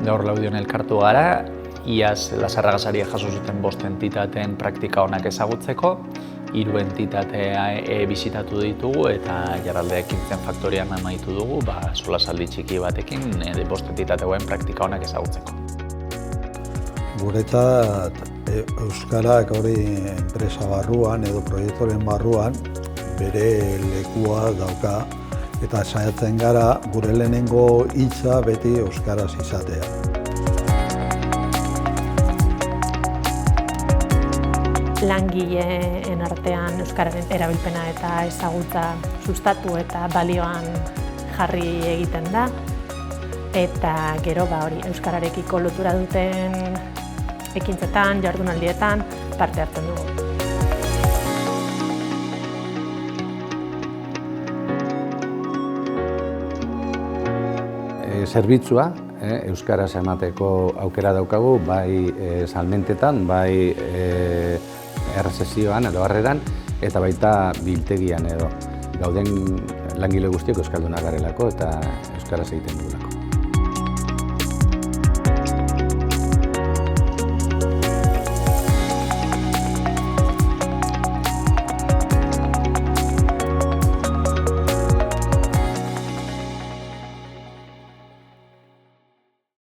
Gaur Laudion elkartu gara, iaz Lasarragasaria jaso zuten 5 entitateen praktika onak ezagutzeko, 3 entitatea bisitatu ditugu eta Jarralde Ekintzen faktorian amaitu dugu, solasaldi txiki batekin 5 entitate hauen praktika onak ezagutzeko. Guretzat euskarak hori enpresa barruan edo proiektoren barruan bere lekua dauka eta saiatzen gara gure lehenengo hitza beti euskaraz izatea. Langileen artean euskararen erabilpena eta ezagutza sustatu eta balioan jarri egiten da. Eta gero hori euskararekiko lotura duten ekintzetan, jardunaldietan parte hartzen dugu. Zerbitzua euskaraz emateko aukera daukagu, bai salmentetan, bai errezezioan edo harreran, eta baita biltegian edo. Gauden langile guztiok euskaldunak garelako eta euskaraz egiten dugulako.